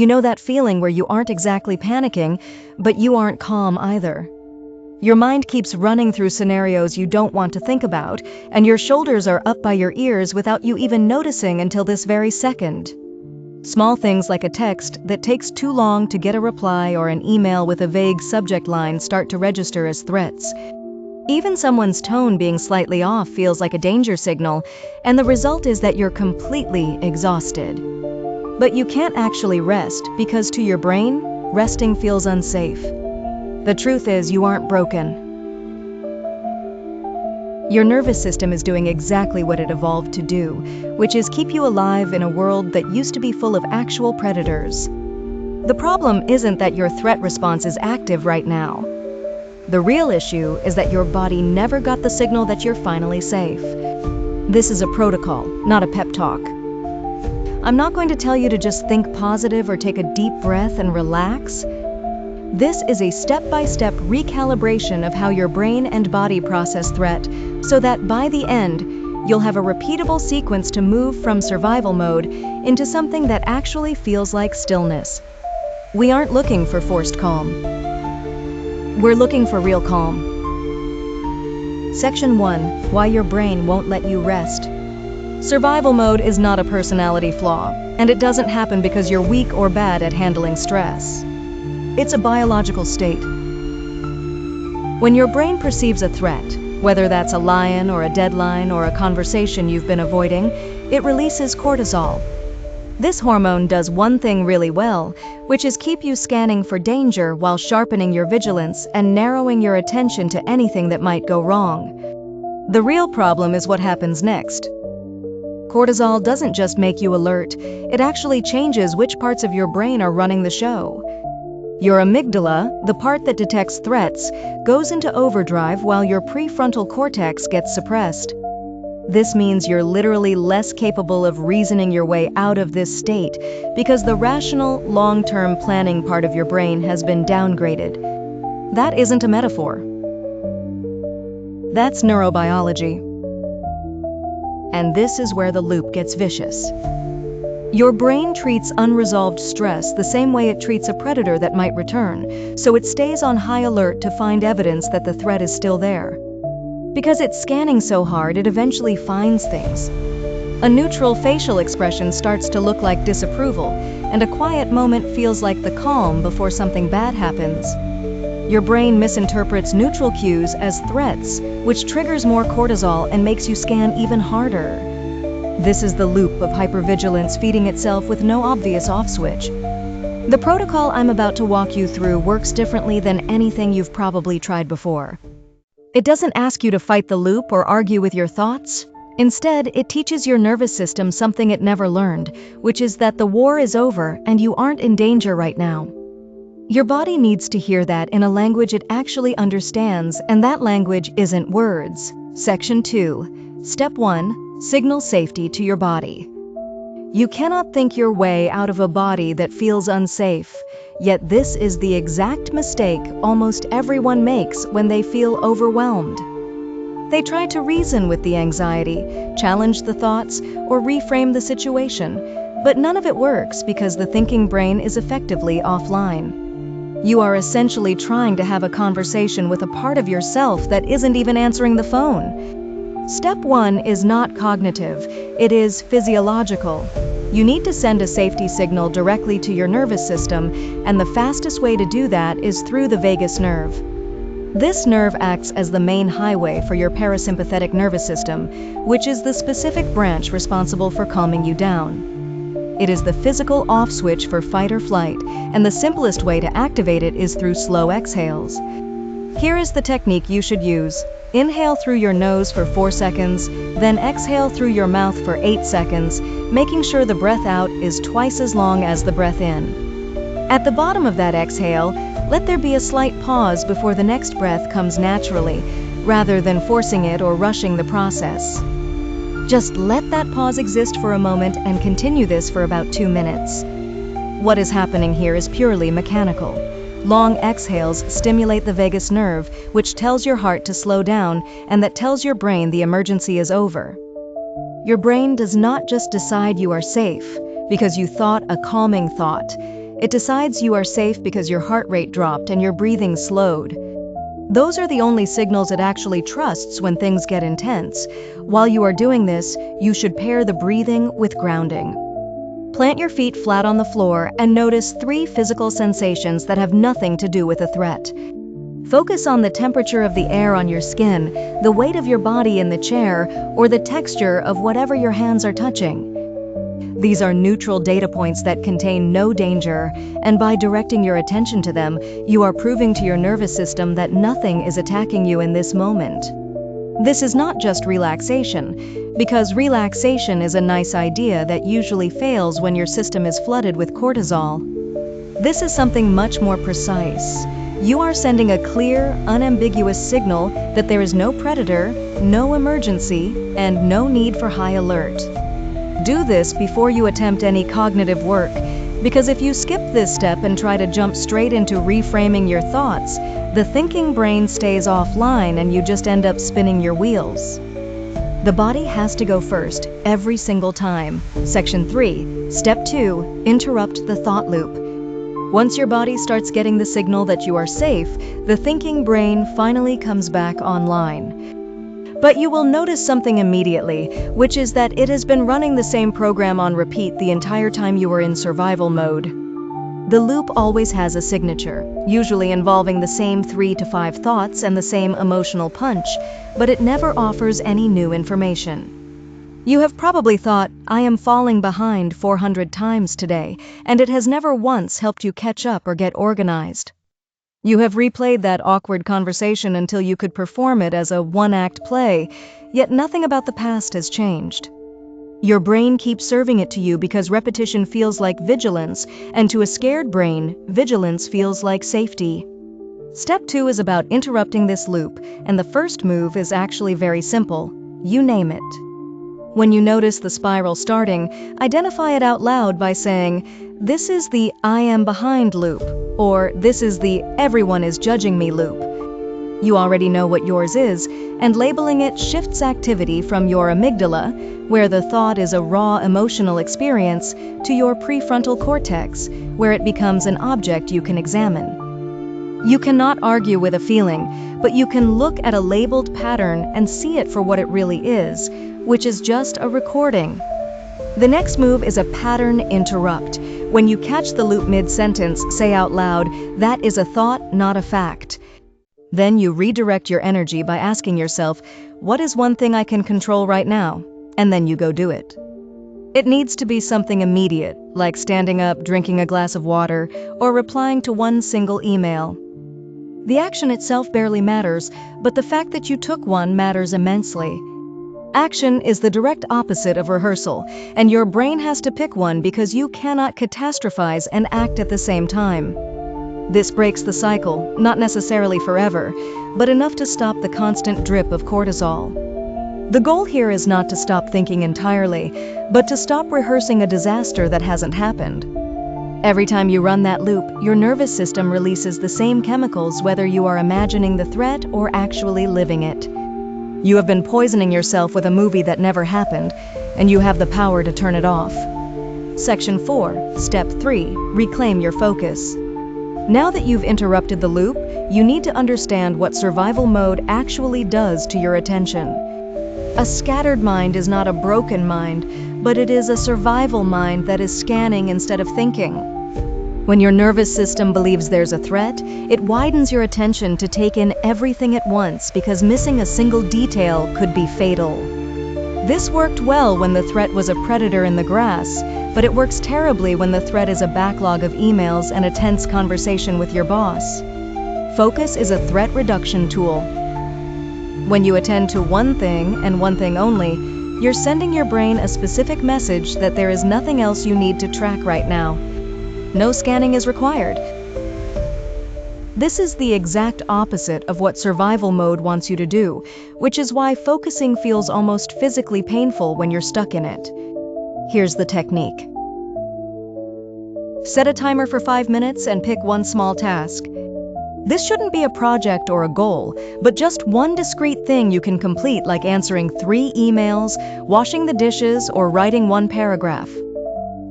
You know that feeling where you aren't exactly panicking, but you aren't calm either. Your mind keeps running through scenarios you don't want to think about, and your shoulders are up by your ears without you even noticing until this very second. Small things like a text that takes too long to get a reply or an email with a vague subject line start to register as threats. Even someone's tone being slightly off feels like a danger signal, and the result is that you're completely exhausted. But you can't actually rest because to your brain, resting feels unsafe. The truth is, you aren't broken. Your nervous system is doing exactly what it evolved to do, which is keep you alive in a world that used to be full of actual predators. The problem isn't that your threat response is active right now. The real issue is that your body never got the signal that you're finally safe. This is a protocol, not a pep talk. I'm not going to tell you to just think positive or take a deep breath and relax. This is a step-by-step recalibration of how your brain and body process threat, so that by the end, you'll have a repeatable sequence to move from survival mode into something that actually feels like stillness. We aren't looking for forced calm. We're looking for real calm. Section 1. Why your brain won't let you rest. Survival mode is not a personality flaw, and it doesn't happen because you're weak or bad at handling stress. It's a biological state. When your brain perceives a threat, whether that's a lion or a deadline or a conversation you've been avoiding, it releases cortisol. This hormone does one thing really well, which is keep you scanning for danger while sharpening your vigilance and narrowing your attention to anything that might go wrong. The real problem is what happens next. Cortisol doesn't just make you alert, it actually changes which parts of your brain are running the show. Your amygdala, the part that detects threats, goes into overdrive while your prefrontal cortex gets suppressed. This means you're literally less capable of reasoning your way out of this state because the rational, long-term planning part of your brain has been downgraded. That isn't a metaphor. That's neurobiology. And this is where the loop gets vicious. Your brain treats unresolved stress the same way it treats a predator that might return, so it stays on high alert to find evidence that the threat is still there. Because it's scanning so hard, it eventually finds things. A neutral facial expression starts to look like disapproval, and a quiet moment feels like the calm before something bad happens. Your brain misinterprets neutral cues as threats, which triggers more cortisol and makes you scan even harder. This is the loop of hypervigilance feeding itself with no obvious off switch. The protocol I'm about to walk you through works differently than anything you've probably tried before. It doesn't ask you to fight the loop or argue with your thoughts. Instead, it teaches your nervous system something it never learned, which is that the war is over and you aren't in danger right now. Your body needs to hear that in a language it actually understands, and that language isn't words. Section 2. Step 1. Signal safety to your body. You cannot think your way out of a body that feels unsafe, yet this is the exact mistake almost everyone makes when they feel overwhelmed. They try to reason with the anxiety, challenge the thoughts, or reframe the situation, but none of it works because the thinking brain is effectively offline. You are essentially trying to have a conversation with a part of yourself that isn't even answering the phone. Step 1 is not cognitive, it is physiological. You need to send a safety signal directly to your nervous system, and the fastest way to do that is through the vagus nerve. This nerve acts as the main highway for your parasympathetic nervous system, which is the specific branch responsible for calming you down. It is the physical off switch for fight or flight, and the simplest way to activate it is through slow exhales. Here is the technique you should use. Inhale through your nose for 4 seconds, then exhale through your mouth for 8 seconds, making sure the breath out is twice as long as the breath in. At the bottom of that exhale, let there be a slight pause before the next breath comes naturally, rather than forcing it or rushing the process. Just let that pause exist for a moment and continue this for about 2 minutes. What is happening here is purely mechanical. Long exhales stimulate the vagus nerve, which tells your heart to slow down, and that tells your brain the emergency is over. Your brain does not just decide you are safe because you thought a calming thought. It decides you are safe because your heart rate dropped and your breathing slowed. Those are the only signals it actually trusts when things get intense. While you are doing this, you should pair the breathing with grounding. Plant your feet flat on the floor and notice 3 physical sensations that have nothing to do with a threat. Focus on the temperature of the air on your skin, the weight of your body in the chair, or the texture of whatever your hands are touching. These are neutral data points that contain no danger, and by directing your attention to them, you are proving to your nervous system that nothing is attacking you in this moment. This is not just relaxation, because relaxation is a nice idea that usually fails when your system is flooded with cortisol. This is something much more precise. You are sending a clear, unambiguous signal that there is no predator, no emergency, and no need for high alert. Do this before you attempt any cognitive work, because if you skip this step and try to jump straight into reframing your thoughts, the thinking brain stays offline and you just end up spinning your wheels. The body has to go first, every single time. Section 3, Step 2, Interrupt the thought loop. Once your body starts getting the signal that you are safe, the thinking brain finally comes back online. But you will notice something immediately, which is that it has been running the same program on repeat the entire time you were in survival mode. The loop always has a signature, usually involving the same 3 to 5 thoughts and the same emotional punch, but it never offers any new information. You have probably thought, I am falling behind 400 times today, and it has never once helped you catch up or get organized. You have replayed that awkward conversation until you could perform it as a one-act play, yet nothing about the past has changed. Your brain keeps serving it to you because repetition feels like vigilance, and to a scared brain, vigilance feels like safety. Step 2 is about interrupting this loop, and the first move is actually very simple. You name it. When you notice the spiral starting, identify it out loud by saying, "This is the I am behind loop," or "This is the everyone is judging me loop." You already know what yours is, and labeling it shifts activity from your amygdala, where the thought is a raw emotional experience, to your prefrontal cortex, where it becomes an object you can examine. You cannot argue with a feeling, but you can look at a labeled pattern and see it for what it really is, which is just a recording. The next move is a pattern interrupt. When you catch the loop mid-sentence, say out loud, "That is a thought, not a fact." Then you redirect your energy by asking yourself, "What is one thing I can control right now?" And then you go do it. It needs to be something immediate, like standing up, drinking a glass of water, or replying to one single email. The action itself barely matters, but the fact that you took one matters immensely. Action is the direct opposite of rehearsal, and your brain has to pick one because you cannot catastrophize and act at the same time. This breaks the cycle, not necessarily forever, but enough to stop the constant drip of cortisol. The goal here is not to stop thinking entirely, but to stop rehearsing a disaster that hasn't happened. Every time you run that loop, your nervous system releases the same chemicals whether you are imagining the threat or actually living it. You have been poisoning yourself with a movie that never happened, and you have the power to turn it off. Section 4, Step 3, Reclaim your focus. Now that you've interrupted the loop, you need to understand what survival mode actually does to your attention. A scattered mind is not a broken mind, but it is a survival mind that is scanning instead of thinking. When your nervous system believes there's a threat, it widens your attention to take in everything at once because missing a single detail could be fatal. This worked well when the threat was a predator in the grass, but it works terribly when the threat is a backlog of emails and a tense conversation with your boss. Focus is a threat reduction tool. When you attend to one thing and one thing only, you're sending your brain a specific message that there is nothing else you need to track right now. No scanning is required. This is the exact opposite of what survival mode wants you to do, which is why focusing feels almost physically painful when you're stuck in it. Here's the technique. Set a timer for 5 minutes and pick one small task. This shouldn't be a project or a goal, but just one discrete thing you can complete, like answering 3 emails, washing the dishes, or writing one paragraph.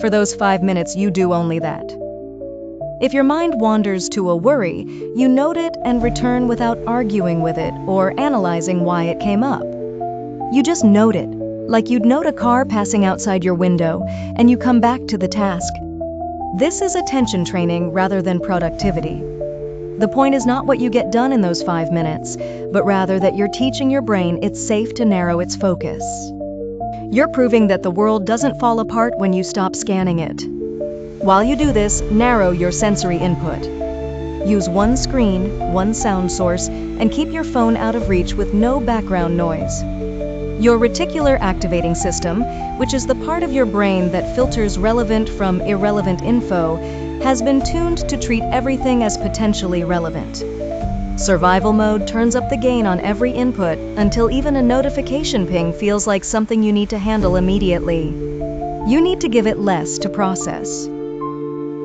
For those 5 minutes, you do only that. If your mind wanders to a worry, you note it and return without arguing with it or analyzing why it came up. You just note it, like you'd note a car passing outside your window, and you come back to the task. This is attention training rather than productivity. The point is not what you get done in those 5 minutes, but rather that you're teaching your brain it's safe to narrow its focus. You're proving that the world doesn't fall apart when you stop scanning it. While you do this, narrow your sensory input. Use one screen, one sound source, and keep your phone out of reach with no background noise. Your reticular activating system, which is the part of your brain that filters relevant from irrelevant info, has been tuned to treat everything as potentially relevant. Survival mode turns up the gain on every input until even a notification ping feels like something you need to handle immediately. You need to give it less to process.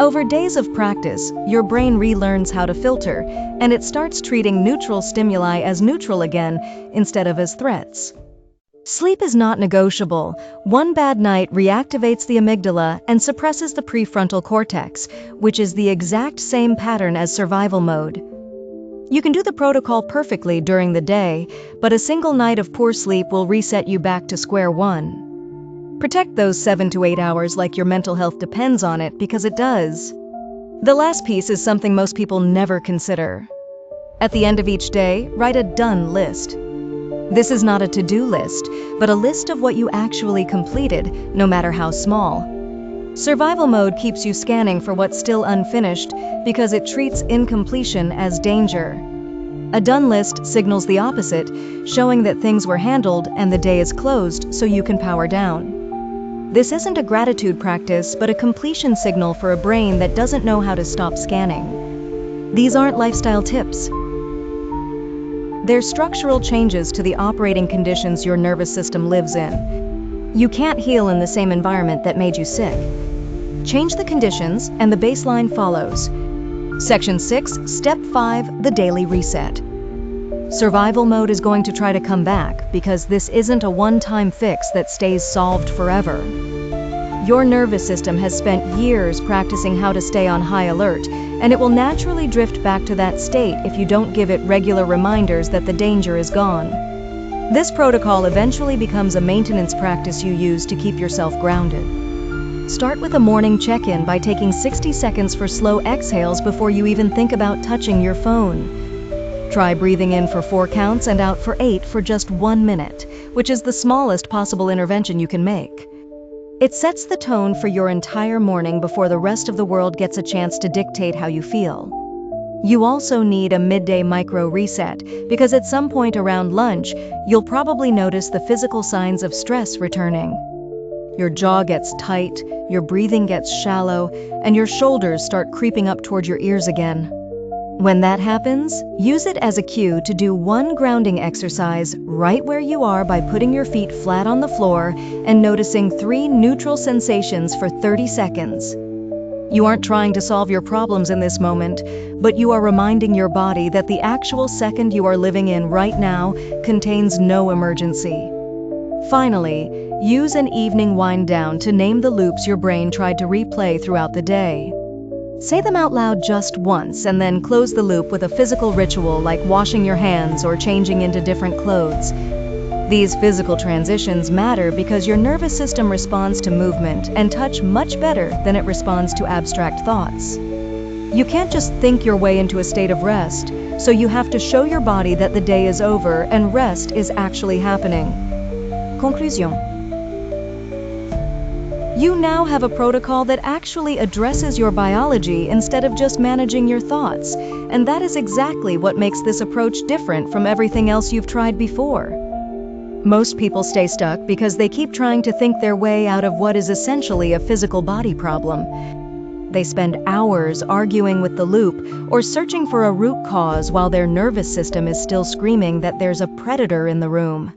Over days of practice, your brain relearns how to filter, and it starts treating neutral stimuli as neutral again instead of as threats. Sleep is not negotiable. One bad night reactivates the amygdala and suppresses the prefrontal cortex, which is the exact same pattern as survival mode. You can do the protocol perfectly during the day, but a single night of poor sleep will reset you back to square one. Protect those 7 to 8 hours like your mental health depends on it, because it does. The last piece is something most people never consider. At the end of each day, write a done list. This is not a to-do list, but a list of what you actually completed, no matter how small. Survival mode keeps you scanning for what's still unfinished because it treats incompletion as danger. A done list signals the opposite, showing that things were handled and the day is closed so you can power down. This isn't a gratitude practice, but a completion signal for a brain that doesn't know how to stop scanning. These aren't lifestyle tips. They're structural changes to the operating conditions your nervous system lives in. You can't heal in the same environment that made you sick. Change the conditions, and the baseline follows. Section 6, Step 5, the daily reset. Survival mode is going to try to come back because this isn't a one-time fix that stays solved forever. Your nervous system has spent years practicing how to stay on high alert, and it will naturally drift back to that state if you don't give it regular reminders that the danger is gone. This protocol eventually becomes a maintenance practice you use to keep yourself grounded. Start with a morning check-in by taking 60 seconds for slow exhales before you even think about touching your phone. Try breathing in for 4 counts and out for 8 for just 1 minute, which is the smallest possible intervention you can make. It sets the tone for your entire morning before the rest of the world gets a chance to dictate how you feel. You also need a midday micro reset, because at some point around lunch, you'll probably notice the physical signs of stress returning. Your jaw gets tight, your breathing gets shallow, and your shoulders start creeping up toward your ears again. When that happens, use it as a cue to do one grounding exercise right where you are by putting your feet flat on the floor and noticing 3 neutral sensations for 30 seconds. You aren't trying to solve your problems in this moment, but you are reminding your body that the actual second you are living in right now contains no emergency. Finally, use an evening wind down to name the loops your brain tried to replay throughout the day. Say them out loud just once, and then close the loop with a physical ritual like washing your hands or changing into different clothes. These physical transitions matter because your nervous system responds to movement and touch much better than it responds to abstract thoughts. You can't just think your way into a state of rest, so you have to show your body that the day is over and rest is actually happening. Conclusion. You now have a protocol that actually addresses your biology instead of just managing your thoughts, and that is exactly what makes this approach different from everything else you've tried before. Most people stay stuck because they keep trying to think their way out of what is essentially a physical body problem. They spend hours arguing with the loop or searching for a root cause while their nervous system is still screaming that there's a predator in the room.